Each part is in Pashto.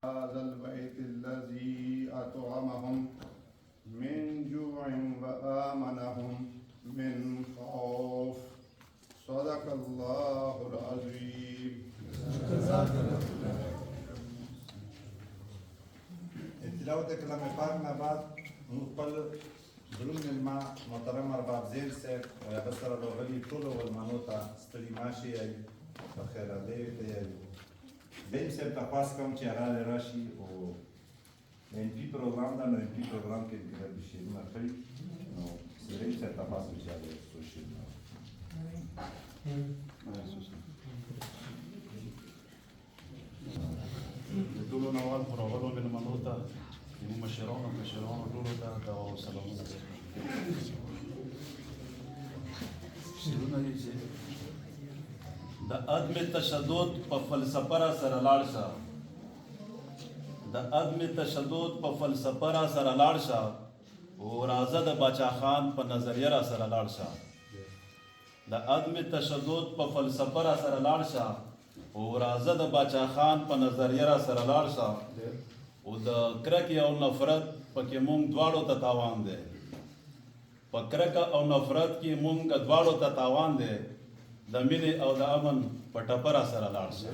هذا البيت الذي أطعمهم من جوع وآمنهم من خوف. صدق الله العظيم. تلاوت کلام پاک نه بعد خپل درون ملما محترم ارباب زیل صاحب بسره راغلي ټولو ولمنو ته ستړي ماشي ای بخیر علیه ته بیم صاحب ته خواست کوم چې هغه راشي او ان پی پروګرام دا نو ان پی پروګرام کې د شیرونه کړی نو سره چې ته تاسو چې هغه سوشل ټولو نوال پروګرام ملمنو ته مشرانو ټولو ته دا سلامونه شیرونه دي چې د عدم تشدد په فلسفه را سره لاړ شه د عدم تشدد په فلسفه را سره لاړ شه او راځه د باچا خان په نظریه را سره لاړ شه د عدم تشدد په فلسفه را سره لاړ شه او راځه د باچا خان په نظریه را سره لاړ شه او د کرکې او نفرت پکې مونږ دواړو ته تاوان دی په کرکه او نفرت کې مونږ دواړو ته تاوان دی د مینې او د امن په ټپه را سره لاړ شه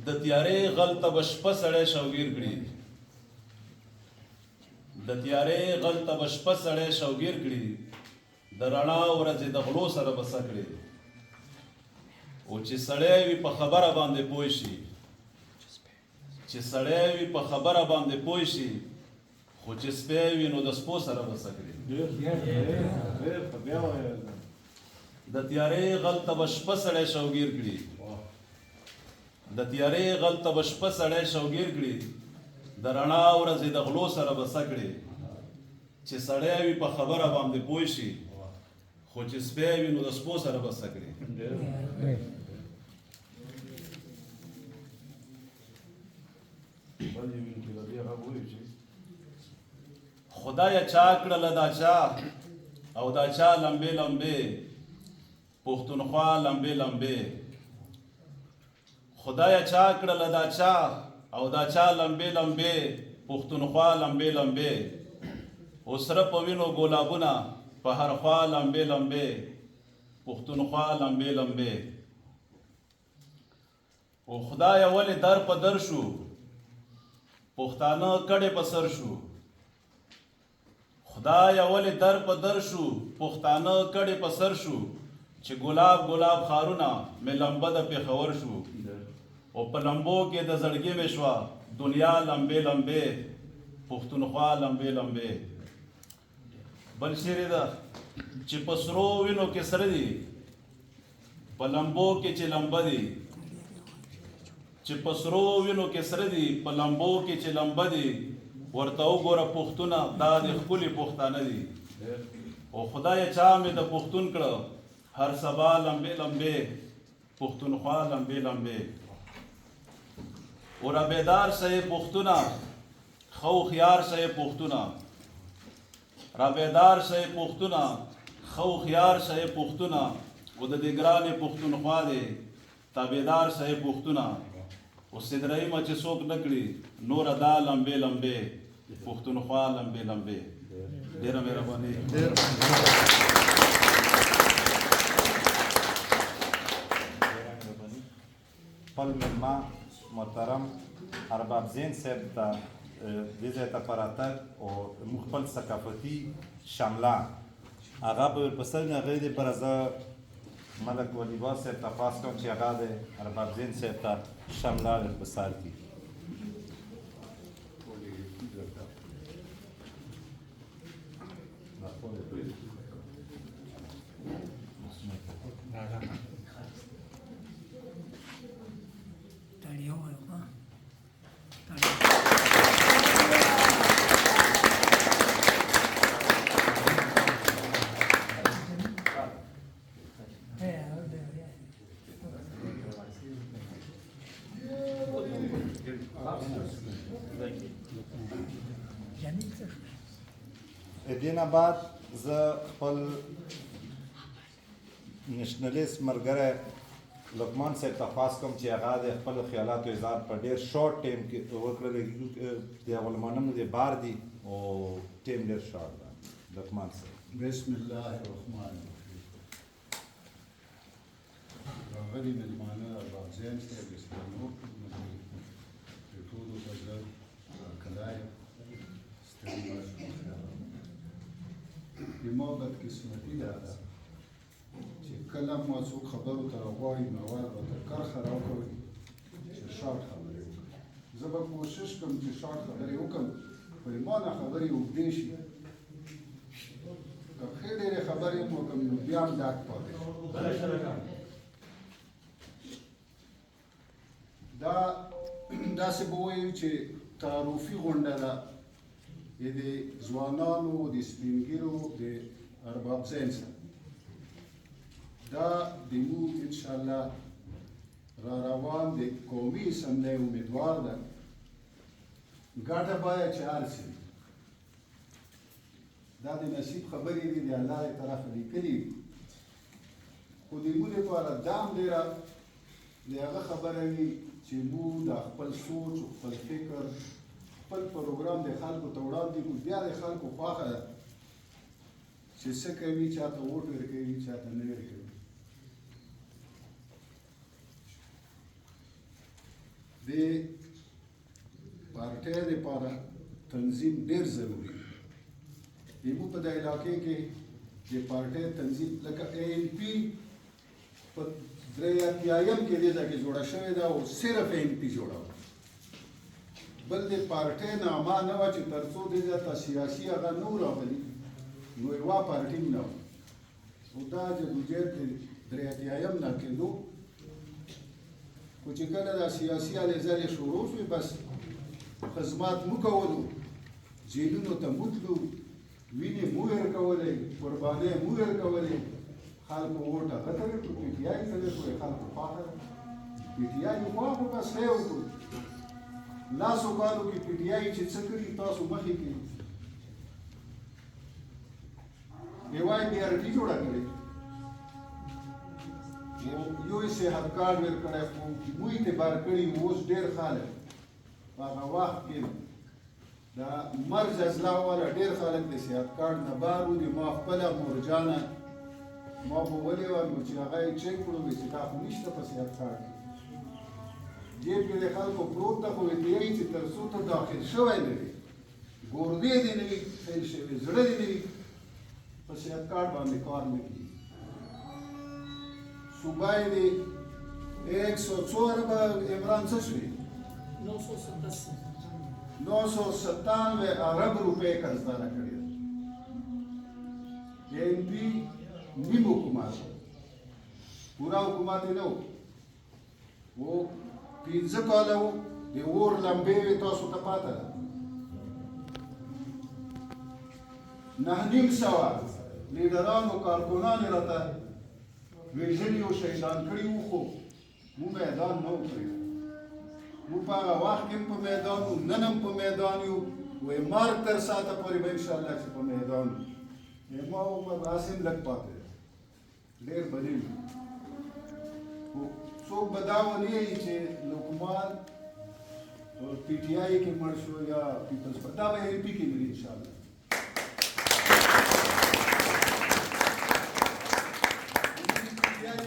د تیارې غل ته به شپه سړی شوګیر کړي د تیارې غل ته به شپه سړی شوګیر کړي د رڼا ورځې د غلو سره به څه کړي او چې سړی وي په خبره باندې پوه شي چې سړی وي په خبره باندې پوه شي خو چې سپی وي نو د سپو سره به څه کړي د تیارې غل ته به شپه سړی شوګیر کړي د تیارې غل ته به شپه سړی شوګیر کړي د رڼا ورځې د غلو سره به څه کړي چې سړی وي په خبره باندې پوه شي خو چې سپی وي نو د سپو سره به څه کړي خدای چا کړله دا چا او دا چا لمبې لمبې پښتونخوا لمبې لمبې خدای چا کړله دا چا او دا چا لمبې لمبې پښتونخوا لمبې لمبې او سره په وینو ګلابونه په هر خوا لمبې لمبې پښتونخوا لمبې لمبې او خدای ولې در په در شو پښتانه کډې په سر شو خدای ولې در په در شو پښتانه کډې په سر شو چې ګلاب ګلاب خارونه مې لمبه د پېښور شو او په لمبو کې د زړګي مې شوه دنیا لمبې لمبې پښتونخوا لمبې لمبې بل شعر ده چې په سرو وینو کې سره دي په لمبو کې چې لمبه دي چې په سرو وینو کې سره دي په لمبو کې چې لمبه دي ورته وګوره پښتونه دا د ښکلي پښتانه دي او خدای چا مې د پښتون کړه هر سبا لمبې لمبې پښتونخوا لمبې لمبې او را بیدار شئ پښتونه خو خيار شئ پښتونه را بیدار شئ پښتونه خو خيار شئ پښتونه او د دې ګرانې پښتونخوا دی تابعدار شئ پښتونه او سدرای ما چې څوک نکړي نور ادا لمبې لمبې پښتونخوا لمبې لمبې ډېره مهرباني خپل ملما محترم ارباب زین صاحب ته دې ځای ته په راتګ او موږ خپل ثقافتي شمله هغه په ورپسې نه هغې دپاره زه ملک ولیبا صاحب ته خواست کوم چې هغه د ارباب زین صاحب ته شمله ورپسار کړي دینه بعد زه خپل نېشنلیست ملګری لقمان صاحب ته خواست کوم چې هغه د خپلو خیالاتو اظهار په ډېر شارټ ټایم کې وکړلی. د اولمانمو د بار دي او ټایم ډېر شارټ ده. لقمان صاحب. بسم الله الرحمن الرحیم. راغلي مېلمانه ارباب زین صاحب، اسلام نور ملګري، د ټولو ته زه کلای ستړي ماشو بخیر. زما بدقسمتي دا ده چې کله ما څوک خبرو ته راغواړي نو اول به تر کرښه راکوي چې شارټ خبرې وکړم. زه به کوشش کوم چې شارټ خبرې وکړم، خو ما نه خبرې اوږدې شي. که ښې ډېرې خبرې هم وکړم نو بیا هم ډاک پاتې شي. دا داسې به وایو چې تعارفي غونډه ده د ځوانانو د سپین ږیرو د ارباب زین سره. دا د موږ انشاءالله را روان د قومي اسمبلۍ امیدوار ده ګډه باید چې هر څه دا د نصیب خبرې دي، د الله له طرفه لیکلي، خو د موږ لپاره دا هم ډېره د هغه خبره وي چې موږ د خپل سوچ خپل فکر خپل پروګرام د خلکو ته وړاندې کړو. بیا د خلکو خوښه ده چې څه کوي، چاته ووټ ورکوي، چاته نه ورکوي. د پارټۍ دپاره تنظیم ډېر ضروري دی. زموږ په دې علاقې کې د پارټۍ تنظیم لکه ANP په 83 کې دې ځای کې جوړه شوې ده او صرف ANP جوړه وه. بل د پارټۍ نامه نه وه چې تر څو دې ځای ته سیاسي هغه نه و راغلي نو یوه پارټي هم نه وه. خو دا جدوجہد د 83 نه کېدو، خو چې کله دا سیاسي هلې ځلې شروع شوې بس خدمات مو کولو، جیلونو ته مو تلو، وینې مو ورکولې، قربانۍ مو ورکولې، خلکو ووټ هغه ته ورکړو، PTI ته ورکړو، خلکو خوښه ده. PTI خوا خو بس ښه وکړو. لاسو کالو کې PTI چې څه کړي تاسو مخې کې BRT جوړه کړې، یو یې صحت کارډ ورکړی، خو موږ اعتبار کړي اوس ډېر خلک په هغه وخت کې دا مرګ اضلاع والا ډېر خلک د صحت کارډ نه بار و. ما خپله مورجانه ما به ولې وه نو چې هغه یې چک کړو وایي چې دا خو نشته په صحت کارډ کې، جیب کې د خلکو پروت ده، خو ورته وایي چې تر څو ته داخل شوی نه وي، ګردې دې نه وي فیل شوي، زړه دې نه وي، په صحت کارډ باندې کار نه کېږي. صوبه یې د 104 اربه عمران څه شوي 997 ارب روپۍ قرضداره کړې ده. ANP نیم حکومت پورا حکومت یې نه و، 15 کاله و، د اور لمبې وې تاسو ته پاته ده. 9,500 لیډرانو کارکنان یې راته وژلي او شهیدان کړي وو، خو موږ میدان نه و پرېښی. موږ په هغه وخت کې هم په میدان وو، نن هم په میدان یو، وایي مرګ تر ساعته پورې به انشاءالله چې په میدان یو. ما عمر هسې هم لږ پاتې ده، ډېر به نه وي. خو څوک به دا ونه وایي چې لقمان په PTI کې مړ شو یا پیپلز پارټي، دا به ANP کې مري انشاءالله.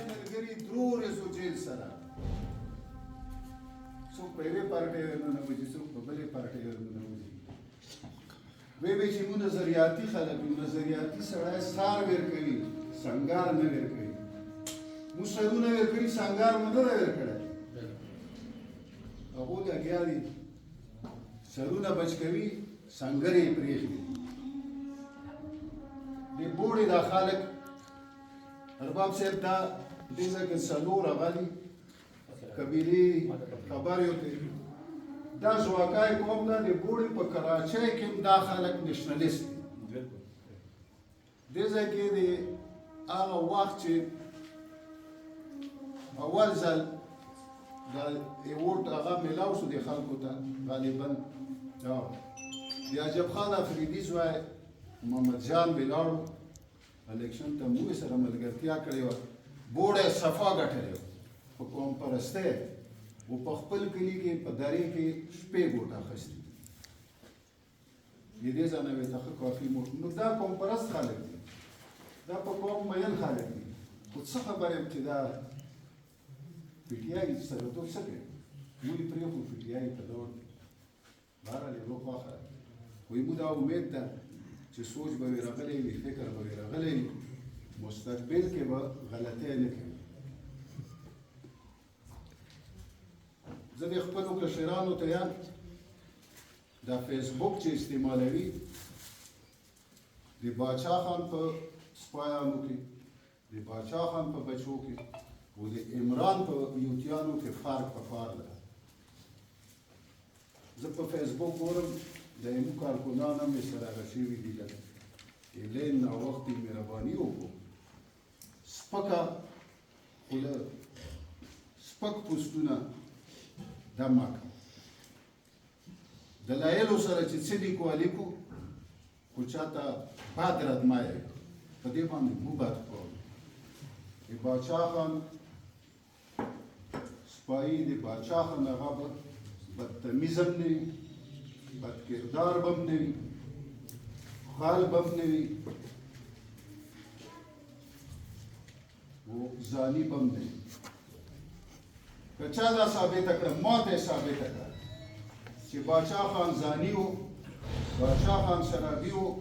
ملګري درو ورځو جیل سره، څوک په یوې پارټۍ ورننوځي، څوک په بلې پارټۍ ورننوځي. وایي چې موږ نظریاتي خلک یو، نظریاتي سړی سار ورکوي، سنګار نه ورکوي. موږ سرونه ورکړي، سنګار مو نه دی ورکړی. هغو لګیا دي سرونه بچ کوي، سنګر یې پرېږدي. د بوړې دا خلک ارباب صاحب ته دې ځای کې څلور غلي قبیلې خبرې وکړي. دا ژواکای قوم ده، د بوړې په کراچۍ کې هم دا خلک نیشنلیست دي. دې ځای کې د هغه وخت چې اول ځل دا ووټ هغه میلاو شو د خلکو ته، غالبا د عجب خان افریدي زوی محمد جان ولاړو الیکشن ته، موږ سره ملګرتیا کړې وه. بوړه صفا ګټلې په قوم پرسته و په خپل کلي کې په درې کې شپې ګوټه اخیستي د دې ځای نه مې ته ښه کافي نو دا قوم پرست خلک دي دا په قوم مین خلک دي خو څه خبر یم چې دا پي ټي آی سره تو څه کوي ولې پرېښو پي ټي آی ته ډول بهرحال یې روح واخله وایي موږ دا امید ده چې سوچ به وي راغلی وي فکر به وي راغلی وي مستقبل کې به غلطۍ نه کوي زه د خپلو کشرانو ته یم دا فیسبوک چې استعمالوي د باچا خان په سپایانو کې د باچا خان په بچو کې او د عمران په یوتیانو کې فرق په کار ده زه په فیسبوک ګورم د یمو کارکنان هم مې سره هغه شوي دي چې لین ناوختي مهرباني وکړو سپکه خوله سپک پوسټونه دمه کړه دلایلو سره چې څه لیکو لیکو خو چاته بد ردمایه په دې باندې مو بد کوو د باچا خان سپایي د باچا خان هغه به بدتمیز هم نه وي بد کردار به هم نه وي خال به هم نه وي و ځاني به هم نه وي که چا دا ثابته کړه ما ته یې ثابته کړه چې باچا خان زانی و باچا خان شرابي و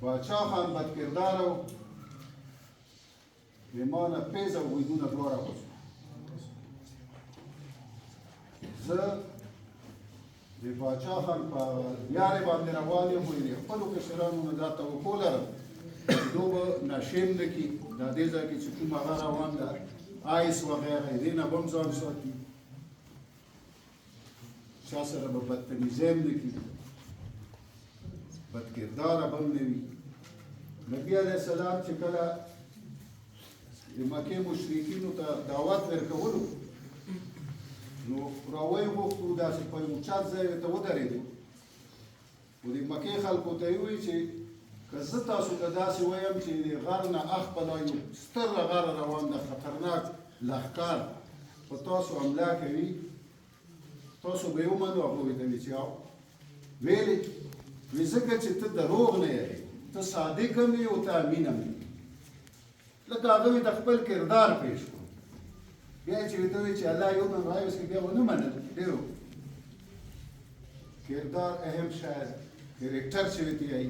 باچا خان بدکردار و د ما نه پیز او غوږونه دواړه غوڅ زه د باچا خان په لارې باندې روان یم خو د خپلو کشرانو نه دا توقع لرم چې دو به نشیم نه کړي دا دې ځای کې چې کوم هغه روان ده آیس وغیره دې نه به هم ځان ساتي چا سره به بدتمیزۍ هم نه کړي بدکرداره به هم نه وي نبي علیه السلام چې کله د مکې مشرکینو ته دعوت ورکولو نو راوی غوښتو داسې په یو اوچت ځای ته ودرېدو خو د مکې خلکو ته یې وویل چې که زه تاسو ته داسې وایم چې د غر نه اخپله یو ستره غر روان ده خطرناک لښکر په تاسو حمله کوي تاسو به یې ومنو هغه ورته ویل چې ویلې وی ځکه چې ته دروغ نه یې ته صادق هم یې او ته امین هم یې لکه هغه د خپل کردار پیش کړو بیا چې ورته وایي چې الله یو نن راوست کې بیا ونه منل ډېرو کردار اهم شاید کرکټر چې ورته وایي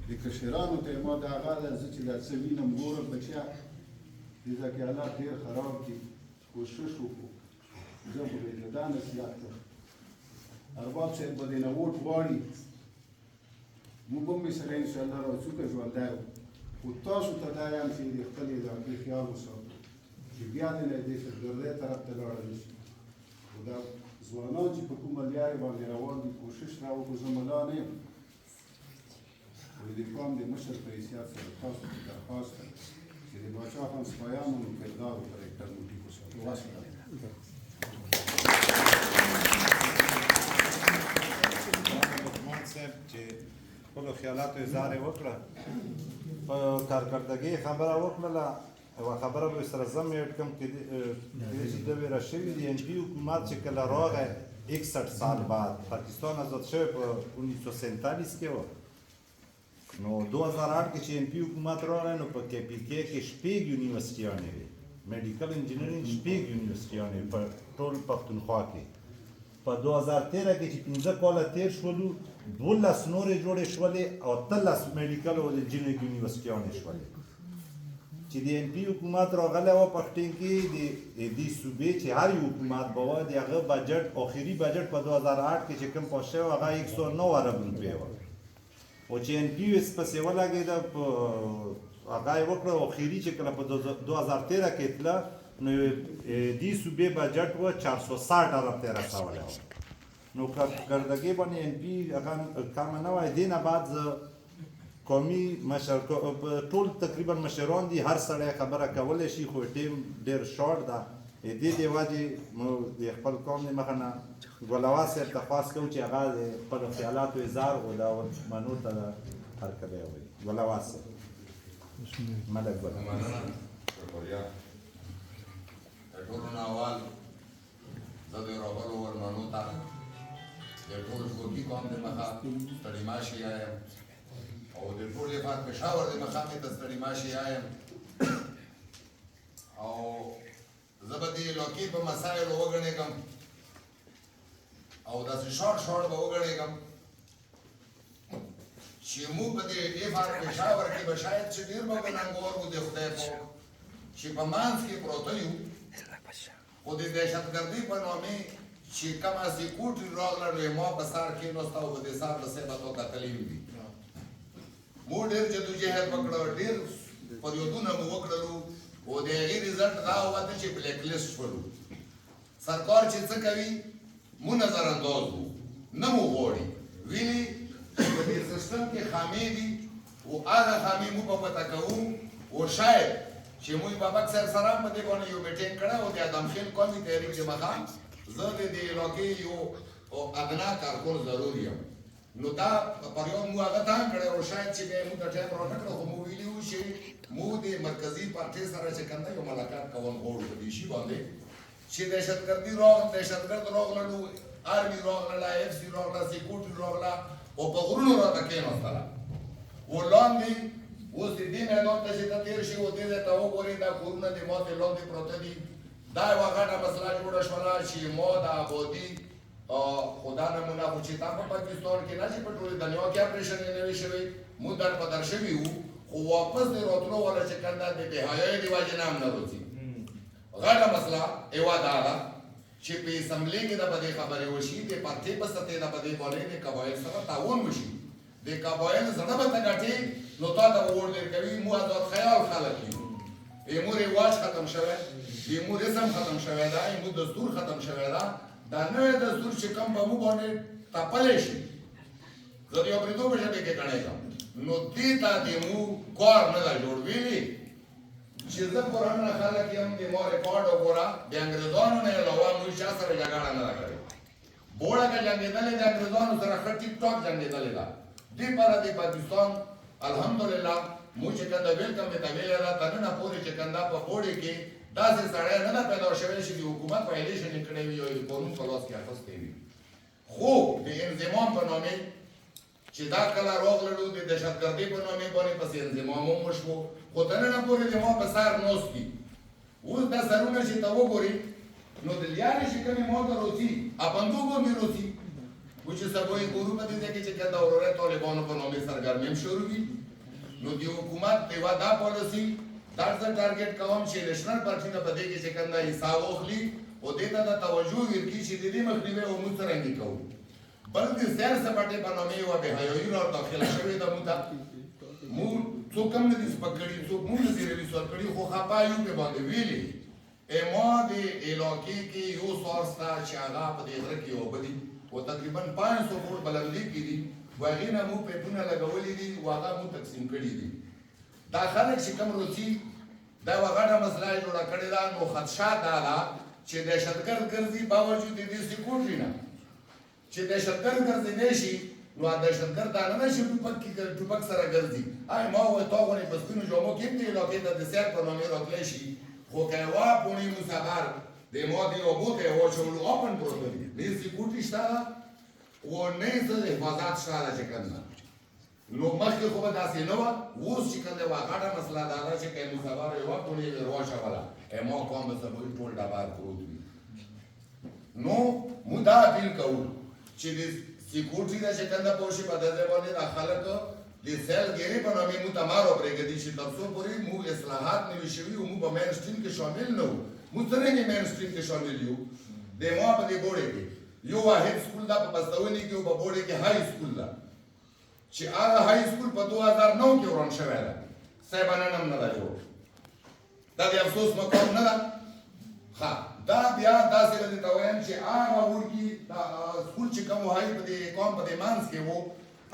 د کشرانو ته ما د هغه زه چې دا څه وینم ګورم بچیا دې ځای کې حالات ډېر خراب دي کوشش وکړو زه خو به یې دا نصیحت کړم ارباب صاحب به دې نه ووټ غواړي موږ هم یې سره انشاءالله راوڅوکه ژوندی وو خو تاسو ته دا یم چې د خپل علاقې خیال وساتو چې بیا دې نه دې سرګردۍ طرف ته لاړه نه شي خو دا ځوانان چې په کومه لارې باندې روان دي کوشش را وکړو زه ملا نه یم د قوم د مشر په حیثیت سره تاسو ته درخواست ده چې د باچا خان سپایانو نو کردار او کرکټر مو ټیک وساتو واسطه لقمان صاحب چې خپلو خیالاتو اظهار یې وکړه په کارکردګۍ خبره وکړله یوه خبره به سره زه مې اډ کړم چې ده ویره شوي د این پي حکومت چې کله راغی 61 سال بعد پاکستان آزاد شوی په 1947 کې و نو 2008 کې چې این پي حکومت راغی نو په کې پي کې کې شپږ یونیورسټیانې وې میډیکل انجینرینګ شپږ یونیورسټیانې په ټول پښتونخوا کې په 2013 کې چې 15 کاله تیر شولو 12 نورې جوړې شولې او 13 میډیکل او انجینرینګ یونیورسټیانې شولې چې د این پي حکومت راغلی و پښتون کې د دې صوبې چې هر یو حکومت به وه د هغه بجټ آخري بجټ په 2008 کې چې کوم پاس شوی هغه 109 ارب روپۍ وه او چې این پي پسې ولګېده په هغه یې وکړه آخري چې کله په 2013 کې تله نو دې صوبې بجټ و 460 ارب ته رسولی و نو کارکردګۍ باندې این پي هغه کمه نه وای دې نه بعد زه قومي مشر ټول تقریبا مشران دي هر سړی خبره کولی شي خو ټیم ډېر شارټ ده دې دې وجې موږ د خپل قوم د مخه نه ګلواز صاحب ته خواست کوو چې هغه د خپلو خیالاتو اظهار او دا منو ته هرکلی ووایي ګلواز صاحب ملک ګل قوم د مخه ستړي ماشي آیم او د ټول افات پېښور د مخه مې ته ستړي ماشي آیم او زه به دې لوکي په مسایلو وګڼېږم او داسې شورټ به وګڼېږم چې موږ په دې افات پېښور کې به شاید چې ډېر به ګنهګار وو د خدای پاک چې په منځ کې پروته یو خو د دهشتګردۍ په نامې چې کومه سکوټري راغله نو ما په سر کېناسته او په دې سر د صحبت او کتلي دي مو ډېر جدوجهد وکړه ډېر فریادونه مو وکړلو او د هغې رزلټ دا ووته چې بلیک لیسټ شولو سرکار چې څه کوي مو نظر انداز وو نه مو غواړي ویلي چې په دې سیسټم کې خامې دي او هغه خامې مو په پته کوو او شاید چې موږ بابک صاحب سره په دې باندې یو میټینګ کړی او د ادمخیل قومي تحریک د مخه زه د دې علاقې یو ادنا کارکون ضرور یم نو دا پریود مو هغه ته کړی او شاید چې بیا موږ د ټایم راټکړه خو مو ویلي وو چې موږ د مرکزي پارټۍ سره چې کوم دی یو ملاقات کوم غواړو په دې شي باندې چې دهشتګرد راغللو آرمي راغله اف سي راغله سکیورټي راغله او په غرونو راته کېناستله و لاندې اوس د دې میدان ته چې ته تېر شي او دې ځای ته وګورې دا کورونه د ماتې لاندې پروته دي دا یوه غټه مسله جوړه شوله چې ما د ابادي خدا نمونه خو چې تا په پاکستان کې نه چې په ټولې دنیا کې اپریشن یې نه وي شوی موږ در په در شوي وو خو واپس د راتلو والا چې کوم دا د بېحیایۍ د وجې نه هم نه راځي غټه مسله یوه دا ده چې په اسمبلې کې د په دې خبرې وشي د پارټۍ په سطحې د په دې باندې د قبایل سره تعاون وشي د قبایل زړه به ته ګټې نو تا ته به ووټ درکوي مو ازاد خیال خلک یو ایمو رواج ختم شوی ایمو رسم ختم شوی ده ایمو دستور ختم شوی ده دا نوی دستور چې کوم به مو باندې تپلی شي زه د یو پرېدو په ژبې کې ګڼېږم نو دې ته د مو کار نه ده جوړ ویلي چې زه پرانه خلک یم د ما ریکارډ وګوره د انګریزانو نه علاوه موږ چا سره جګړه نه ده کړې بوړه که جنګېدلې د انګریزانو سره ښه ټیک ټاک جنګېدلې ده دې پاره د پاکستان الحمدلله مو چې کنده ویلکم ته ویلې ده تر ننه پورې چې کنده په بوړې کې داسې سړی نه ده پیدا شوی چې د حکومت وایلیشن یې کړی وي او د قانون په لاس کې اخیستی وي خو د انضمام په نامې چې دا کله راغللو د دهشتګردۍ په نامې باندې پسې انضمام هم وشو خو تر ننه پورې د ما په سر ناست دي اوس دا سرونه چې ته وګورې نو د لیارې چې کومې ما ته راځي اپندو باندې راځي و چې سبوی ګورو په دې ځای کې چې کنده ورورۍ طالبانو په نامې سرګرمي هم شروع وي نو د حکومت یوه دا پالیسي دا زه ټارګېټ کوم چې نیشنل پارټي نه په دې کې چې کنده حساب واخلي او دې ته د توجه ورکړي چې د دې مخنیوی او موږ څرنګه کوو بل د سیر سپاټۍ په نامې یوه بېحیایي را داخله شوې ده موږ ته موږ څوک هم نه دي سپک کړي څوک موږ نه دي رویسور کړي خو خفه یو پرې باندې ویلي ما د علاقې کې یو سوار شته چې هغه په دې غره کې اوبه دي او تقریبا 500 فوټ بلندۍ کې دي و هغې نه موږ پایپونه لګولي دي او هغه موږ تقسیم کړي دي دا خلک چې کوم روسي دا یوه غټه مسله یې جوړه کړې ده نو خدشه دا ده چې دهشتګرد ګرځي باوجود د دې سکیورټي نه چې دهشتګرد ګرځېدی شي نو دهشتګرد دا نه ده چې ټوپک سره ګرځي ما وویل تا غوندې په سپینو جامو کې هم دې علاقې ته د سیر په نامې راتلی شي خو که یوه پوڼۍ مو سفر د ما دې اوبو ته یې واچولو اوپن پروته دي نه سکیورټي شته ده او نه څه حفاظت شته ده چې کوم ده نو مخکې خو به داسې نه وه اوس چې کوم دی یوه غټه مسله دا ده چې که یې مسافر یوه پوڼۍ یې واچوله ما قوم به سبوی ټول ډبر پروت وي نو موږ دا اپیل کوو چې د سکیورټي ده چې کوم ده پوه شي په دې ځای باندې دا خلک د سیلګیرۍ په نامې موږ ته مار وپرېږدي چې تر څو پورې موږ اصلاحات نه وي شوي او موږ په مین سټریم کې شامل نه وو موږ څرنګه مین سټریم کې شامل یو د ما په دې بوړې کې یو واحد سکول ده په پستوني کې او په بوړې کې های سکول ده چې هغه های سکول په 2009 کې وران شوی ده صاحبانه هم نه ده جوړ دا د افسوس مقام نه ده ښه دا بیا داسې به درته وایم چې هغه وړکي سکول چې کوم های په دې قوم په دې منځ کې و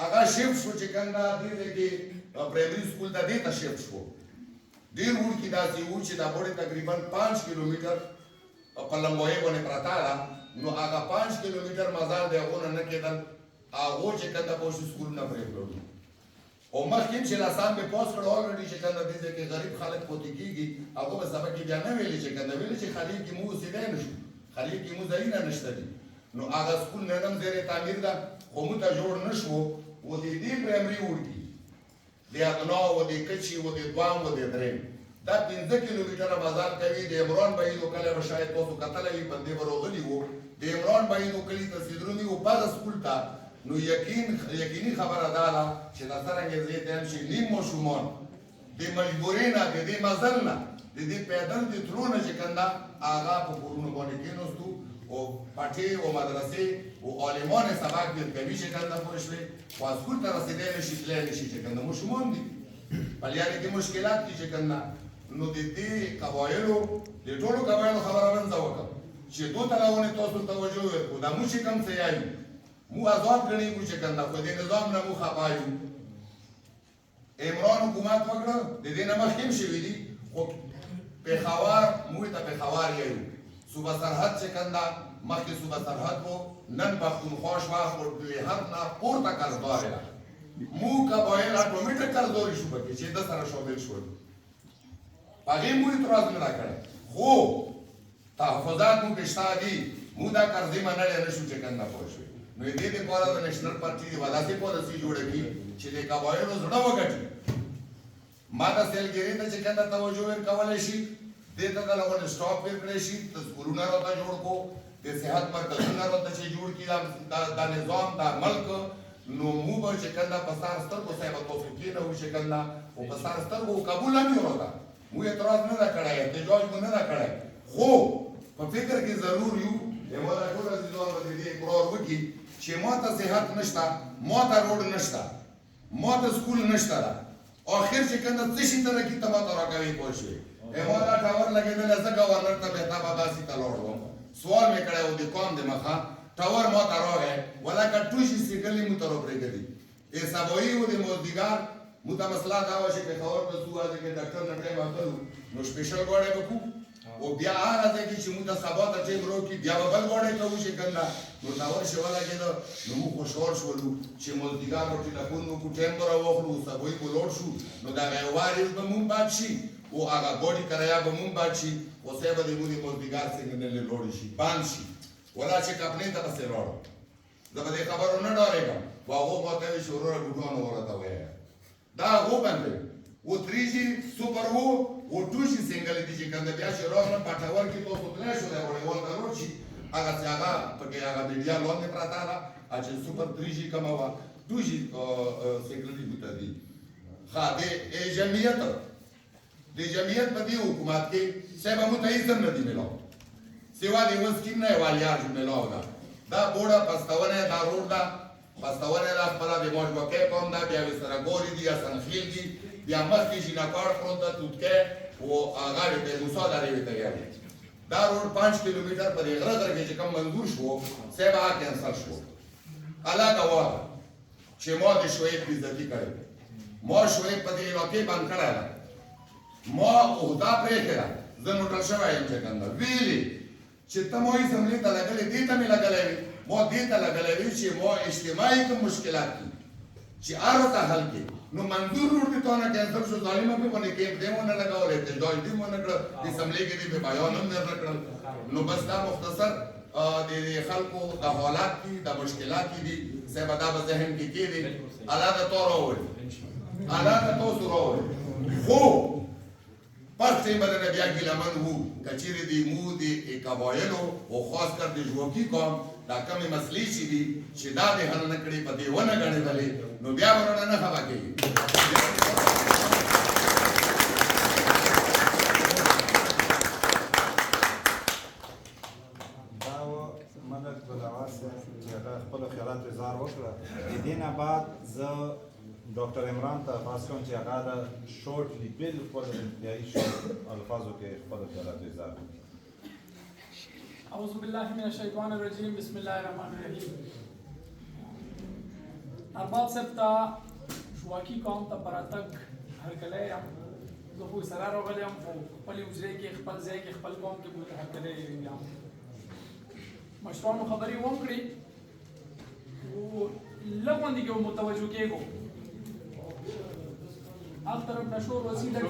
هغه شفټ شو چې کوم دا دې ځای کې پرایمري سکول ده دې ته شفټ شو ډېر وړکي داسې وو چې دا بوړې تقریبا 5 کیلومیټر په لمبایۍ باندې پرته ده نو هغه 5 کیلومیټر مزل د هغو نه نه کېدل هغو چې کوم ده پوه شو سکولونه پرې کړو او مخکې چې لاسان مې پوسټ کړ اولرېډي چې کوم ده دې ځای کې غریب خلک پاتې کېږي هغو به سبق کې بیا نه ویلي چې کوم ده ویلي چې خلیل کې موږ اوسېدی نه شو خلیل کې موږ ځایونه نشته دي نو هغه سکول نن هم زیر تعمیر ده خو موږ ته جوړ نه شو و د دې پرایمري وړکي د ادنا و د کچي و د دوام و د درېم دا 15 کیلومتره مزل کوي د عمران بهیدو کلی به شاید تاسو کتلی وي بندې به راغلي وو د عمران بهیدو کلي ته چې درومي وو پاغه سکول ته نو یقیني خبره دا ده چې دا څرنګه زه ته شي نیم ماشومان د مجبورۍ نه د دې مزل نه د دې پیدل د تلو نه چې کنده هغه په کورونو باندې کېناستو او پټې او مدرسې او عالمان سبق دې کوي چې کنده پوه شوې خو سکول ته رسېدلی نه شي تللی نه شي چې کنده ماشومان دي په لارې کې مشکلات دي چې کنده نو د دې قبایلو د ټولو قبایلو خبره منځه وکړه چې دو طرفونه تاسو توجه ورکړو دا موږ چې کوم څه یایو مو آزاد ګڼېږو چې کنده خو دې نظام نه مو خفا یو عمران حکومت وکړه د دې نه مخکې هم شوي دي خو پېښور موږ ته پېښور یایو صوبه سرحد چې کنده مخکې صوبه سرحد و نن پښتونخوا شوه خو د هر نه پورته قرضدار ده مو قبایل اټومیټک قرضداري شو پکې چې د سره شامل شول هغې مو اعتراض نه دا کړی خو تحفظات مو کې شته دي مو دا قرضې منلی نه شو چې کنده پوه شوې نو د دې دپاره د نیشنل پارټي یوه داسې پالیسي جوړه کړي چې د قبایلو زړه وګټي ما ته سیلګرۍ ته چې کنده توجه ورکولی شي دې ته د لغونې سټاپ ورکړی شي د سکولونه راته جوړ کړو د صحت مرکزونه راته چې جوړ کړي دا نظام دا ملک نو مو به چې کنده په سر سترګو صاحبه تاسو کېنوو چې کنده خو په سر سترګو قبول هم یې ورته مو اعتراض نه ده کړی احتجاج مو نه ده کړی خو په فکر کې ضرور یو ما دا ټول عزیزان به د دې اقرار وکړي چې ما ته صحت نشته ما ته روډ نشته ما ته سکول نشته ده آخر چې کنده څه شي ته رکي ته ما ته راکوي پوه شوې ما دا ټاور لګېدلی زه ګورنر ته بهتابه داسې ته لاړ وم سوال مې کړی و د قوم د مخه ټاور ما ته راغی ولکه ټوشي سیګلې مو ته راپرېږدي سبایي و د مازدیګر مو ته مسله دا وه چې پېښور ته ځو هلته کې ډاکټر نه ټایم اخلو نو سپېشل ګاډی به کوو او بیا هغه ځای کې چې موږ ته سبا ته ټایم راکړي بیا به بل ګاډی کوو چې کنده نو ټاور چې ولګېده نو موږ خوشحال شولو چې مازدیګر به ټېلیفون وکړو ټایم به راواخلو سبایي به لاړ شو نو دغه یو وارې به مونږ باد شي او هغه ګاډي کرایه به مونږ باد شي او صاحب به د مونږ د مازدیګر سیګنل لوړ شي بند شي ولا چې کپلې ته پسې لاړم زه به دې خبرو نه ډارېږم خو هغو ما ته وایي چې وروره ګوټانو ورته وایه دا هغو باندې و 3G سوپر و و 2G سنګل دي چې کنده بیا چې راغلم پټاور کې تاسو تللی شو دی وړېوال ته روډ شي هغه چې هغه پکې هغه میډیا لاندې پرته ده چې سوپر 3G کومه وه 2G سنګل دي ته دي ښه د جمعیت په دې حکومت کې صاحب مو ته هېڅ هم نه دي میلاو سوا د یوه سکیم نه یوه الیار میلاو ده دا بوډه پستونه دا روډ ده پستونه ده خپله د ماجوکۍ قوم ده بیا ورسره ګوري دي یا سنخیل دي بیا مخکې ژینکاړ پروت ده توتکۍ او هغه ورته موسی درې ورته یادې دا روډ 5 کیلومتر په دې غره کې چې کوم منظور شو صاحب هغه کینسل شو علاقه وه چې ما د شعیب بېعزتي کړې ما شعیب په دې علاقې بند کړی ده ما عهده پرېښې ده زه نوټل شوی یم چې کنده ویلې چې ته ما اسمبلې ته لګلې دې ته مې لګلی وي ما دې ته لګلی وي چې ما اجتماعي کوم مشکلات دي چې هر ورته حل کړي نو منظور روډ دې تا نه کینسل شو ظالمه پې باندې کیمپ دې ونه لګول احتجاج دې ونه کړه اسمبلې کې دې پې بیان هم درنه کړل نو بس دا مختصر د خلکو د حالات دي د مشکلات دي صاحب دا به ذهن کې کېدي الله د تو راوړي الله د تاسو راوړي خو پس ټیم بدنه بیا ګیلمن وو کچېرې د مو د قبایلو او خاص کر د ژوکي قوم دا کمې مسلې چې دي چې دا دې حل نه کړي په دې ونه ګڼېدلې نو بیا ورونه نه خفه کېږي دا و ملک بلاور صاحب چې هغه خپلو خیالاتو اظهار وکړه د دې نه بعد زه ډاکټر عمران ته خاص کوم چې هغه د شورټلی بالکل انتهایي شورټ الفاظو کې خپل خیالاتو اظهار کړي اعوذ بالله من الشیطان الرجیم بسم الله الرحمن الرحیم ارباب صاحب ته شواکي قوم ته براتګ هرکلی یم زه خو سره راغلی یم خو خپلې حجرې کې خپل ځای کې خپل قوم کې مو هرکلی یم مشرانو خبرې هم کړې خو لږ غوندې کې متوجه کېږو هغه طرف نه شور وځي لږ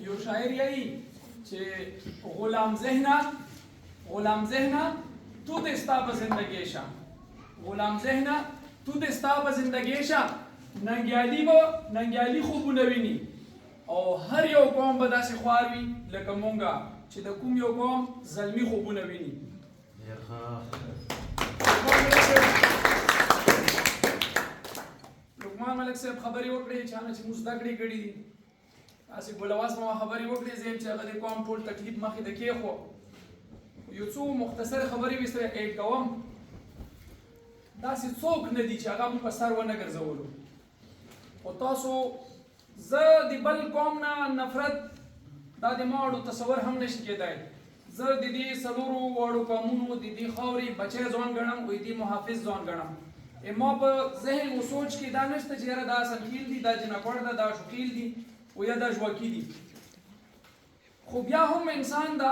یو شاعر یایي چې غلام ذهنه غلام ذهنه تو دې ستا په زندګۍ شه غلام ذهنه تو دې ستا په زندګۍ شه ننګیالي خوبونه ویني او هر یو قوم به داسې خوار وي لکه مونږه چې د کوم یو قوم زلمي خوبونه ویني لقمان ملک صاحب خبرې وکړې چې هغه چې موږ زده کړې کړي دي داسې ګلواس ما خبرې وکړې زه چې هغه د قوم ټول تکلیف مخې ته کېښو یو څو مختصر خبرې مې سره ایډ کوم داسې څوک نه دي چې هغه موږ په سر ونه ګرځولو خو تاسو زه د بل قوم نه نفرت دا د ما اړو تصور هم نشي کېدای زه د دې څلورو واړو قومونو د دې خاورې بچی ځوان ګڼم او د دې محافظ ځوان ګڼم ما په ذهن و سوچ کې دا نشته چې یاره دا سنخیل دي دا جنکوړ ده دا شوخیل دي او یا دا ژواکي دي خو بیا هم انسان دا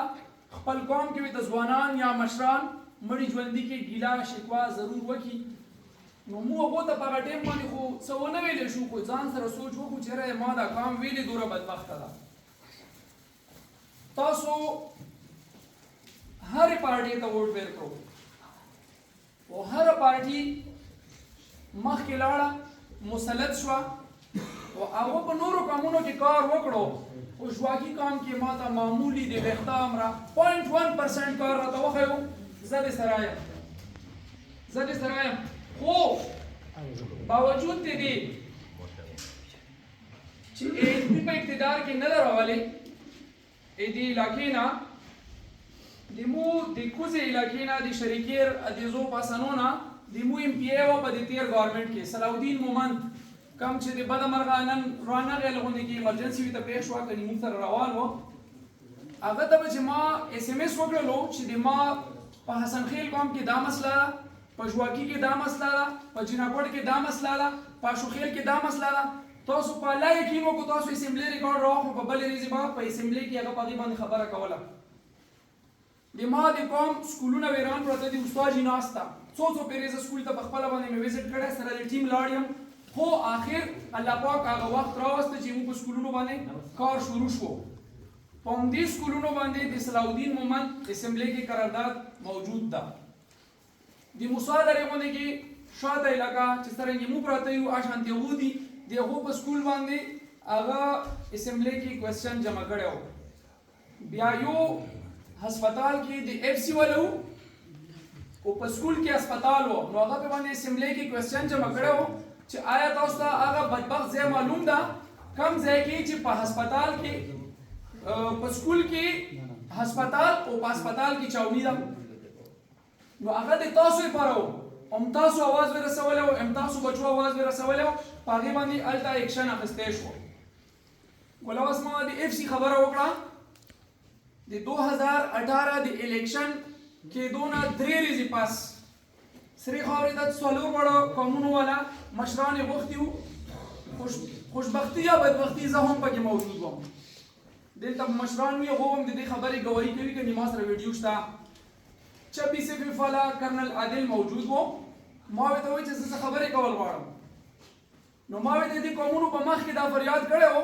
خپل قوم کې د ځوانان یا مشران مړي ژوندي کې ګیله شکوا ضرور وکړي نو موږ هغو ته په هغه ټایم باندې خو څه ونه ویلی شو خو ځان سره سوچ وکړو چې یاره ما دا قوم ویلې دومره بدبخته ده تاسو هرې پارټۍ ته ووټ ورکړو او هره پارټي مخکې لاړه مسلط شوه او هغو په نورو قومونو کې کار وکړو خو ژواکي قوم کې ما ته معمولي د ویښته همره 0.1% کار راته وښیو زه دې سره یم خو باوجود د دې چې ANP په اقتدار کې نه ده راغلی دې علاقې نه د مو د کوزې علاقې نه د شریکیر د زو پاسنو نه د مو MPA و په د تیر گورنمنت کې صلاح الدین مومند کم چې د بده مرغه نن رانغی لغونې کې ایمرجنسي وي ته پېښ شوه که موږ سره روان و هغه ته به چې ما SMS وکړلو چې د ما په حسن خیل قوم کې دا مسله ده په ژواکي کې دا مسله ده په جنکوړ کې دا مسله ده په شوخیل کې دا مسله ده تاسو په الله یقین وکړو تاسو اسمبلی ریکارډ راوخو په بلې ورځې به په اسمبلی کې هغه په هغې باندې خبره کوله د ما د قوم سکولونه ویران پراته دي استاد جي ناسته څو پیریزه سکول ته په خپله باندې مې وزټ کړی سره د ټیم لاړ یم خو آخر الله پاک هغه وخت راوسته چې موږ په سکولونو باندې کار شروع شو په همدې سکولونو باندې د صلاح الدین مومند اسمبلی کې قرارداد موجود ده د موسی درې غونډې کې شاته علاقه چې څرنګه موږ پراته یو اشانتي هغو دي د هغو په سکول باندې هغه اسمبلی کې کوېسچن جمع کړی و بیا یو هسپتال کې د FC والا و او په سکول کې هسپتال و نو هغه په باندې اسمبلی کې کوېسچن جمع کړی و چې آیا تاسو ته هغه بدبخت ځای معلوم ده کم ځای کې چې په هسپتال کې په سکول کې هسپتال او په هسپتال کې چاوني ده نو هغه د تاسو لپاره و هم تاسو اواز ورسولی و هم تاسو بچو اواز ورسولی و په هغې باندې هلته اکشن اخیستی شو ګل اوس ما د FC خبره وکړه د 2018 د الیکشن کېدو نه 3 ورځې پس سرې خاورې ته څلور واړه قومونو والا مشران یې غوښتي وو خوشبختي یا بدبختي زه هم پکې موجود وم دلته مشران وي هغو هم د دې خبرې ګواهي کوي که ما سره ویډیو شته 26 فیفاله کرنل عادل موجود و ما ورته وویل چې زه څه خبرې کول غواړم نو ما ورته د دې قومونو په مخ کې دا فریاد کړی و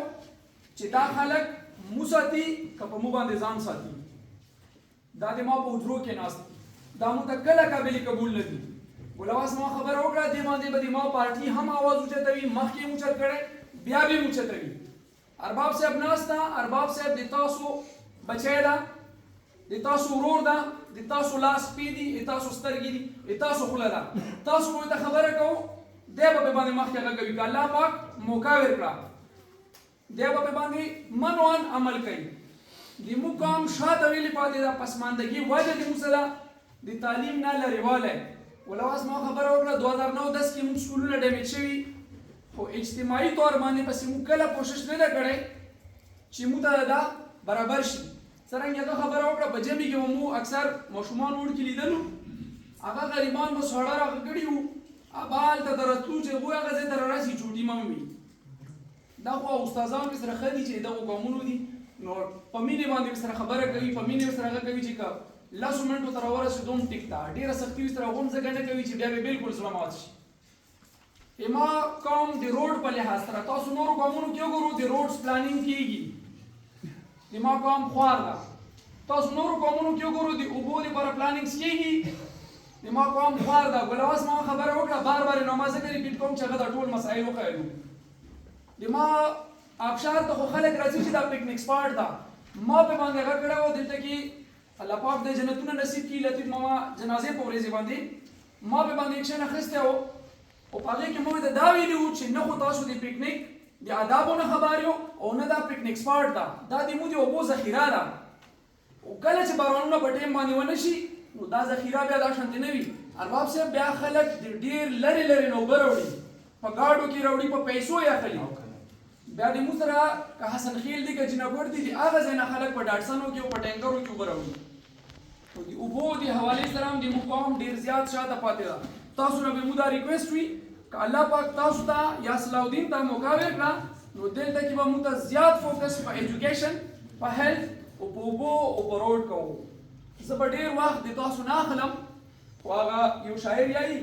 چې دا خلک مو ساتي که په مو باندې ځان ساتي دا د ما په حجرو کې ناست دا مو ته کله قابل قبول نه دي ګلواس ما خبره وکړه دې باندې به د ما پارټي هم آواز اوچتوي مخکې یې اوچت کړی بیا به یې اوچتوي ارباب صاحب ناست ده ارباب صاحب د تاسو بچی ده د تاسو ورور ده د تاسو لاس پی دي د تاسو سترګې دي د تاسو خوله ده تاسو مو ته خبره کوو دی به په باندې مخکې هغه کوي که الله پاک موقع ورکړه دی به په باندې منوان عمل کوي د موږ قوم شاته ویلې پاتې ده پسماندګي وجه د موږ سره د تعلیم نه لرې والی ولواس ما خبره وکړه 2009-10 کې موږ سکولونه ډیمیج شوي خو اجتماعي طور باندې پسې موږ کله کوشش نه ده کړی چې موږ ته دا برابر شي څرنګه هغه خبره وکړه په جمعې کې به مو اکثر ماشومان وړکي لیدلو هغه غریبان به سوړه راغه کړي وو هغه هلته ته راتلو چې هغوی هغه ځای ته رارسي چوټي مه وي دا خو استادان مې سره ښه دي چې دغو قومونو دي نو په مینې باندې مې سره خبره کوي په مینې مې سره هغه کوي چې که 10 منټو ته راورسېدو هم ټیک ده ډېره سختي سره هغه هم ځکه نه کوي چې بیا به بالکل زړه مات شي ما قوم د روډ په لحاظ سره تاسو نورو قومونو کې وګورو د روډز پلانینګ کېږي د ما قوم خوار ده تاسو نورو قومونو کې وګورو د اوبو لپاره پلانینګز کېږي د ما قوم خوار ده ګلاواس ما خبره وکړه بار بار نو ما ځکه ریپیټ کوم چې هغه د ټول مسایل وښیلو د ما آبشار ته خو خلک راځي چې دا پکنیک سپاټ ده ما په باندې هغه کړی و دلته کې الله پاک د جنتونه نصیب کړي لطیف ماما جنازې په ورځې باندې ما په باندې اکشن اخیستی و او په هغې کې مو د دا ویلي وو چې نه خو تاسو د پکنیک د آدابو نه خبر یو او نه دا پکنیک سپاټ ده دا د مو د اوبو ذخیره ده او کله چې بارانونه په ټیم باندې ونه شي نو دا ذخیره بیا دا شانتې نه وي ارباب صاحب بیا خلک ډېر لرې لرې نه اوبه راوړي په ګاډو کې راوړي په پیسو یې اخلي بیا د مو سره که حسن خیل دي که جنابور دي د هغه ځای نه خلک په ډاټسنو کې او په ټینکرو کې اوبه راوړي نو د اوبو د حوالې سره هم د مو قوم ډېر زیات شاته پاتې ده تاسو نه به مو دا ریکویسټ وي که الله پاک تاسو ته یا صلاح الدین ته موقع ورکړه نو دلته کې به موږ ته زیات فوکس په ایجوکیشن په هیلث او په اوبو او په روډ کوو زه به ډېر وخت د تاسو نه اخلم خو هغه یو شاعر یایي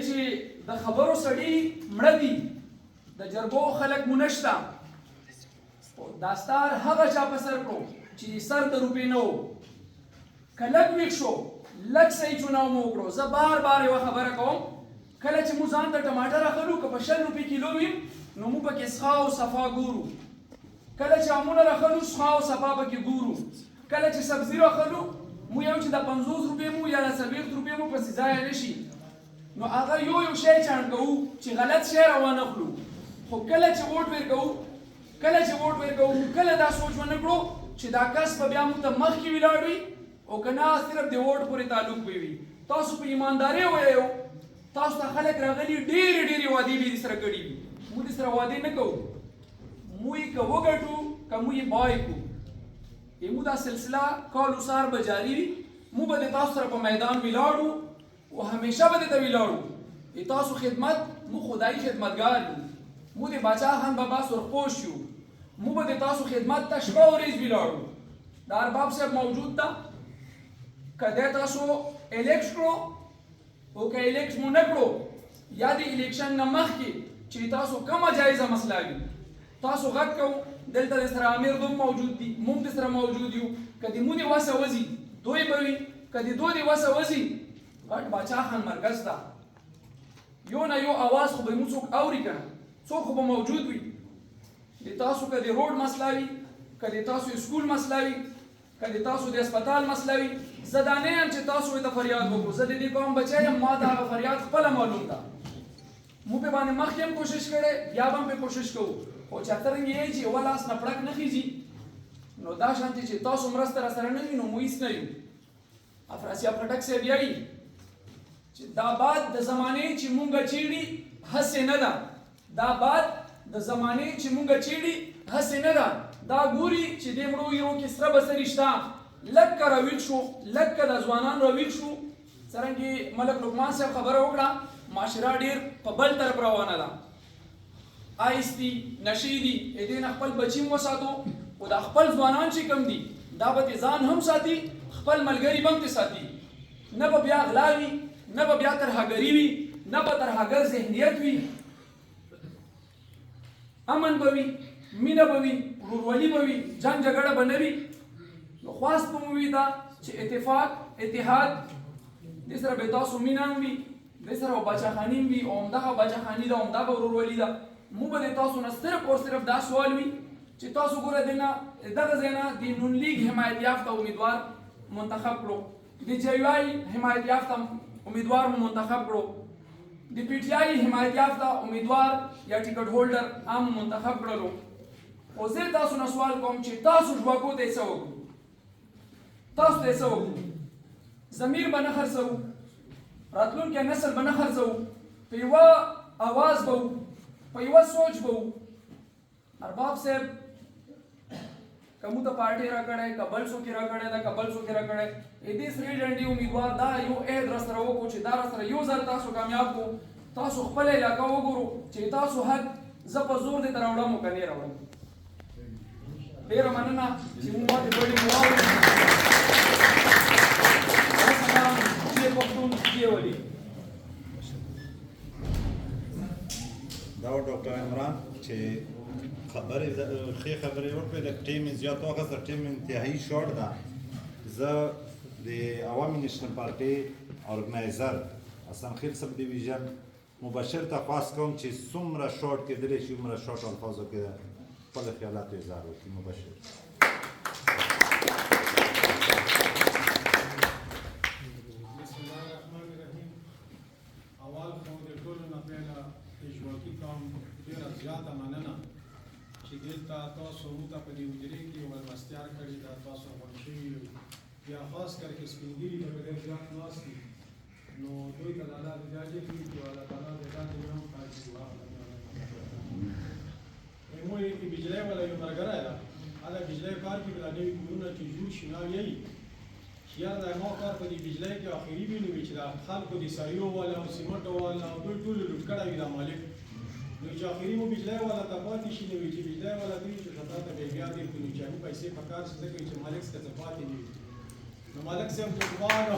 چې د خبرو سړي مړه دي د جرګو خلک مو نشته دا ستار هغه چا په سر کړو چې سر د روپۍ نه و که لږ ویښ شو لږ صحیح چوناو مو وکړو زه بار بار یوه خبره کوم کله چې مو ځان ته ټماټر اخلو که په 100 روپۍ کیلو وي نو مو پکې څښا او صفا ګورو کله چې امونه راخلو څښا او صفا پکې ګورو کله چې سبزي راخلو مو یو چې د 50 روپۍ مو یا د 40 روپۍ مو پسې ضایع نه شي نو هغه یو شی چاڼ کوو چې غلط شی روانه کړو خو کله چې ووټ ورکوو کله دا سوچ ونه کړو چې دا کس به بیا موږ ته مخکې ولاړ وي او که نه صرف د ووټ پورې تعلق به وي تاسو په ایماندارۍ ووایو تاسو ته خلک راغلي ډېرې وعدې به دې سره کړي وي موږ دې سره وعدې نه کوو موږ یې که وګټو که موږ یې بای کړو موږ دا سلسله کال سار به جاري وي موږ به د تاسو سره په میدان ولاړو او همیشه به درته ولاړو د تاسو خدمت موږ خدایي خدمتګار یو موږ د باچا خان بابا سرخپوش یو موږ به د تاسو خدمت ته شپه ورځ ولاړو دا ارباب صاحب موجود ده که دی تاسو الیکټ کړو او که الیکټ مو نه کړو یا د الیکشن نه مخکې چې تاسو کومه جایزه مسله وي تاسو غږ کوو دلته د سره امیر دوم موجود دي موږ د سره موجود یو که د مو د وسه وځي دوی به وي که د دوی د وسه وځي غټ باچا خان مرکز ده یو نه یو اواز خو به مو څوک اوري که نه څوک خو به موجود وي د تاسو که د روډ مسله وي که د تاسو اسکول مسله وي که د تاسو د هسپتال مسله وي زه دا نه یم چې تاسو ورته فریاد وکړو زه د دې قوم بچی یم ما ته هغه فریاد خپله معلوم ده موږ پې باندې مخکې هم کوشش کړی بیا به هم پې کوشش کوو خو چې څرنګه یې چې یوه لاس نه پړک نه خیږي نو دا شانتې چې تاسو مرسته راسره نه وي نو موږ هېڅ نه یو افراسیاب خټک صاحب یایي چې دا باد د زمانې چې مونږ چیړي هسې نه ده دا باد د زمانې چې مونږ چیړي هسې نه ده دا ګوري چې دې مړو یو کې سره بسري شته لږ راویښ شو لږ د ځوانان راویښ شو څرنګه ملک لقمان صاحب خبره وکړه معاشره ډېر په بل طرف روانه ده آیس دي نشې دي دې نه خپل بچي هم وساتو او دا خپل ځوانان چې کم دي دا به ځان هم ساتي خپل ملګري به هم ساتي نه به بیا غلا وي نه به بیا ترهګري وي نه به ترهګر ذهنیت وي امن به وي مینه به وي ورورولي به وي جنګ جګړه به نه وي نو خواست به مو وي دا چې اتفاق اتحاد دې سره به تاسو مینه هم وي دې سره به باچاخاني هم وي او همدغه باچاخاني ده همدغه ورورولي ده مو به د تاسو نه صرف او صرف دا سوال وي چې تاسو ګوره دې نه دغه ځای نه د نون لیګ حمایت یافته امیدوار منتخب کړو د جیوای حمایت یافته امیدوار مو منتخب کړو د پی ټی آی حمایت یافته امیدوار یا ټیکټ هولډر هم منتخب کړلو خو زه تاسو نه سوال کوم چې تاسو ژواکو ته څه وکړو تاسو ته څه وکړو ضمیر به نه خرڅوو راتلونکی نسل به نه خرڅوو په یوه اواز به وو په یوه سوچ به وو ارباب صاحب که موږ ته پارټي راکړی که بل څوک یې راکړی ده که بل څوک یې راکړی دې سرې ډنډې امیدوار دا یو عهد راسره وکړو چې دا راسره یو ځل تاسو کامیاب کړو تاسو خپله علاقه وګورو چې تاسو حق زه په زور دې ته راوړم او که نه راوړم ډېره مننه چې موږ ماته ډوډۍ مو واورئ سلام جې پښتون جې ولي دا و ډاکټر عمران چې خبرې ښې خبرې وکړې لږ ټیم یې زیات واخیسته ټیم انتهایي شارټ ده زه د عوامي نیشنل پارټۍ ارګنایزر حسن خیل سب ډیویژن مبشر ته خواست کوم چې څومره شارټ کېدلی شي هومره شارټ الفاظو کې خپل خیالاتو اظهار وکړي مبشر بسم الله الرحمن الرحیم اول خو د ټولو نه پیله د ژواکي قوم ډېره زیاته مننه چې دلته تاسو موږ ته په دې حجرې کې ولمستیار کړي ده تاسو غونډ شوي یو بیا خاص کر کې سپین ږیري په ډېر زیات ناست دي نو دوی ته د الله د اجازې کوي چې الله تعالی د دا دې هم پاتې موږ کې بجلی والا یو ملګری ده هغه بجلی کار کې بلا نوي کورونه چې جوړ شي نو یې چې یار دا ما کار په دې بجلی کې اخري وینو چې دا خلکو د سایو والا او سیمنټو والا او دوی ټول لوټ کړی وي دا مالک نو چې اخري مو بجلی والا ته پاتې شي نو چې بجلی والا دوی چې خطا ته بیا دې کوي چې هم پیسې په کار څه کوي چې مالک څه پاتې نه وي نو مالک صاحب قربانو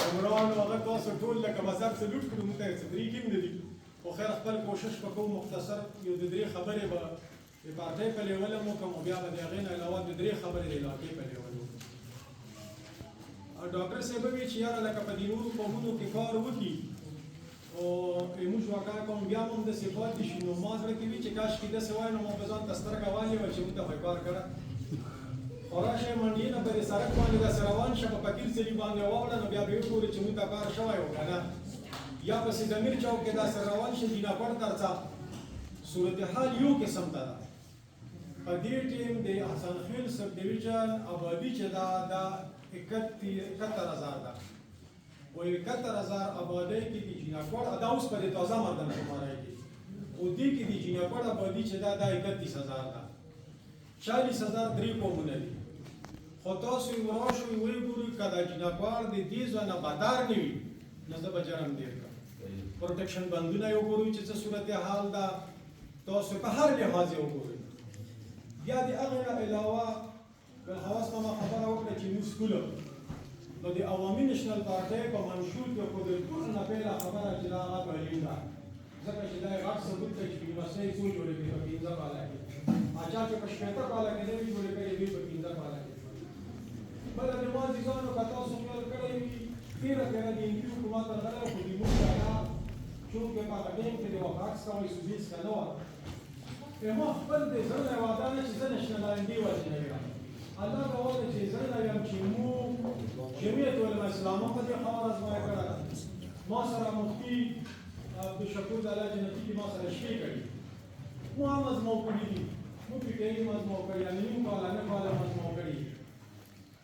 عمران هغه تاسو ټول لکه مذهب څه لوټ کړو موږ ته څه درې کې نه دي خو خیر خپل کوشش وکړو مختصر یو د درې خبرې به د پارټۍ په لیول هم وکړم او بیا به د هغې نه علاوه د درې خبرې د علاقې په لیول وکړم ډاکټر صاحب وویل چې یاره لکه په دې نورو قومونو کې کار وکړي او موږ واقع کوم بیا هم همداسې پاتې شي نو ما زړه کې وي چې کاشکې داسې وای نو ما به ځان ته سترګه والیوه چې موږ ته خو کار کړه خو راشئ منډې نه په دې سړک باندې داسې روان شه په فقیر سړي باندې واوړه نو بیا به وګورې چې موږ ته کار شوی و که نه یا پسې د میر چوک کې داسې روان شي جیناپړ ترڅه صورتحال یو قسم ته ده په دې ټیم د حسن خیل سب ډیویژن آبادي چې ده دا 71000 ده و 71000 آبادۍ کې د جیناپړ دا اوس په دې تازه مردم شمارای کې او دې کې د جیناپړ آبادي چې ده دا 31000 ده 40000 درې قومونه دي خو تاسو یې وراشئ ویې ګورئ که دا جیناپړ د دې ځای نه بدار نه وي نو زه به جرم ډېر کړم پروټیکشن بندونه یې وګورئ چې څه صورتحال ده تاسو په هر لحاظ یې وګورئ بیا د هغې نه علاوه بالخواست ما خبره وکړه چې موږ سکوله نو د عوامي نیشنل پارټۍ په منشور کې خو د ټول نه پیله خبره چې دا هغه تعلیم ده ځکه چې دا یې غټ ثبوت دی چې یونیورسټۍ څو جوړې کړي په 15 کاله کې چا چې په 16 کاله کې نه وي جوړې کړې دوی په 15 کاله کې بله د ما عزیزانو که تاسو خیال کړی وي تیره د انګلیس حکومت راغلی خو د موږ دا چونکې په هغه ټایم کې د وقاعت کوی سوبیس که نه وه ما خپل د زړه نه وعده نه چې زه نشنل آیندې وجې نه یم الله ګواه دی چې زه نه یم چې موږ جمعیت علما اسلامه په دې خبره ازمایه کړې ده ما سره مفتي عبدالشکور د الله جنتي کې ما سره شپې کړي مو هم ازمو کړي دي مو پي ټي هم ازمو کړي یعنې نیم کاله نه کاله هم ازمو کړي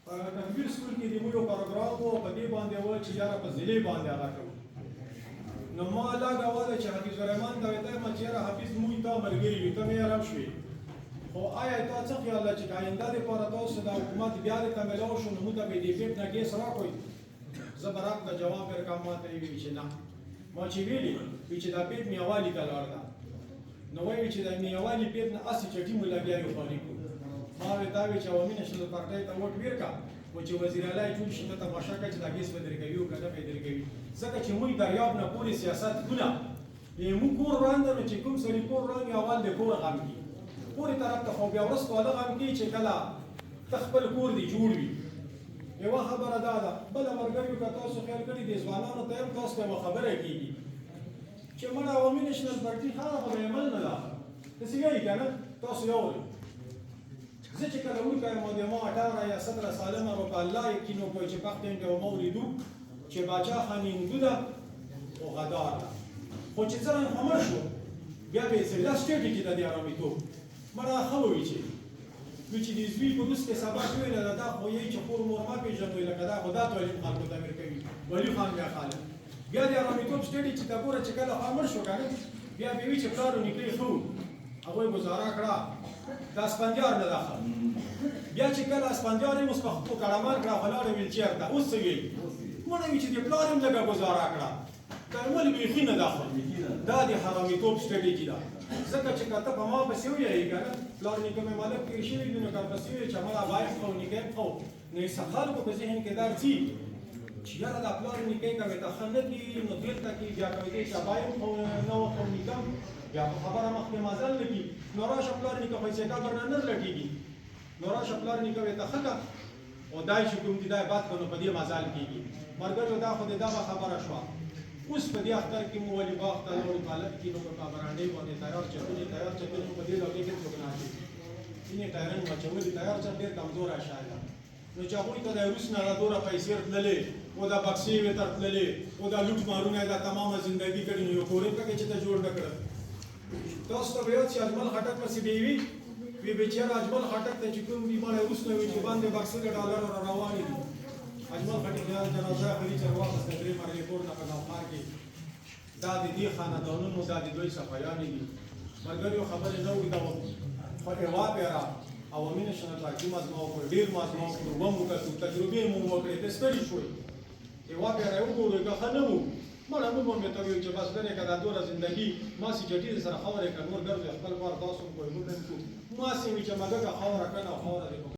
په تکبیر سکول کې د موږ یو پاراګراف و په دې باندې و چې یاره په ضلع باندې هغه کوو نو ما الله ګواه دی چې حفیظ الرحمن ته وایي ته چې یاره حفیظ موږ تا ملګري یو ته مې ارام شوې خو آیا تا څه خیال ده چې آینده دپاره تاسو د حکومت بیا درته میلاو شو نو موږ ته به د پیپ نه ګیس راکړئ زه به راته جواب درکړم ما ته یې ویلي چې نه ما چې ویلي وي چې دا پیپ میوالي ته لاړ ده نو وایي چې د میوالي پیپ نه هسې چټي مو لګیا یو خالي کړو ما وی دا وی چې عوامي نیشنل پارټۍ ته ووټ ورکړه و چې وزیر اعلی یې ټول شي ته تماشا کوي چې دا ګیس به درکوي او که نه به یې درکوي ځکه چې موږ دریاب نه پورې سیاست کونه موږ کور روان ده نو چې کوم سړي کور روان وي اول د کور غم کي پورې طرف ته خو بیا وروسته هغه غم کي چې کله ته خپل کور دې جوړ وي یوه خبره دا ده بله ملګریو که تاسو خیال کړي دې ځوانانو ته هم تاسو ته یوه خبره کېږي چې مړه عوامي نیشنل پارټي هغه خو د عمل نه ده داسې وایي که نه تاسو یاورئ زه چې کله وکړم او د ما 18 یا 17 ساله ما په الله یقین وکړ چې په ټیم کې ما ولیدو چې باچا خان هندو ده او غدار ده خو چې څنګه همر شو بیا به زه سټیټ کې د آرامیتوب مړه خو وی چې چې د زوی په دوس کې سبق ویل دا خو یې چې خور مور ما پیژنو لکه دا خدا ته علم خلکو ته ورکوي ولی خان بیا خاله بیا د آرامیتوب سټیټ چې تا ګوره چې کله همر شو کنه بیا به وی چې پلارو نکړي خو هغه گزاره کړه دا اسپنجار نه داخل بیا چې کله اسپنجار یې مصطفی کړهمان کړه ولاړ ویلچیر ته اوس وی مونږ وی چې د پلارم لګه گزاره کړه دا ولې بیخي نه داخل دا د حرامیتوب سټریټیجی ده ځکه چې کته په ما پسې ویایي کنه پلار نیکه مې مالک کې شي نو کار پسې وی چې مړه وای خو نیکه خو نه سخال کو په ذهن کې دار چی چې یاره دا پلار نیکۍ کوي ته ښه نه دي نو دلته کې بیا کوي دی چې ابایم خو نه و خو نیکم بیا خو خبره مخکې مزل نه کي نو راشه پلار نیکه پیسې کا برنه نه لټېږي نو راشه پلار نیکه وې ته ښه کا او دای چې کوم دي دا بات کو نو په دې مزال کېږي مرګرو دا خو دې دا خبره شوه اوس په دې اختر کې مو ولي باغ ته لاړو طالب کې نو په برانډې باندې تیار چتونې په دې لوګي کې څوک نه راځي اینې ټایرن مچولي تیار چت ډېر کمزور اشاله نو چې هغوی ته د روس نه دا دوره پیسې تللې او دا بکسې وې ته تللې او دا لوټ مارونه دا تمامه زندګي کړې نو یو کورې پکې چې ته جوړ نه کړه تاسو ته به یاد چې اجمل خټک پسې به وي وی بیچاره اجمل خټک ته چې کوم بیمار روس نه وي چې باندې بکسې ډالر روانې دي اجمل خټک یا جنازه خري چې واپس درې مرګ کور نه په خار کې دا د دې خاندانونو دا د دوی صفایانې دي مګر یو خبره نه وي دا خو هوا پیرا او امین شنه پارټي مازما او ډیر مازما او ومو کتو تجربه مو وکړې د ستړي شوي هوا پیرا یو ګورې که خنه وو مړه مو مې ته ویل چې بس دنه کدا دوره زندگی ما سي جټي سره خبره کړور ګرځي خپل کار تاسو کوی مو ما سي چې مګه خبره کنه خبره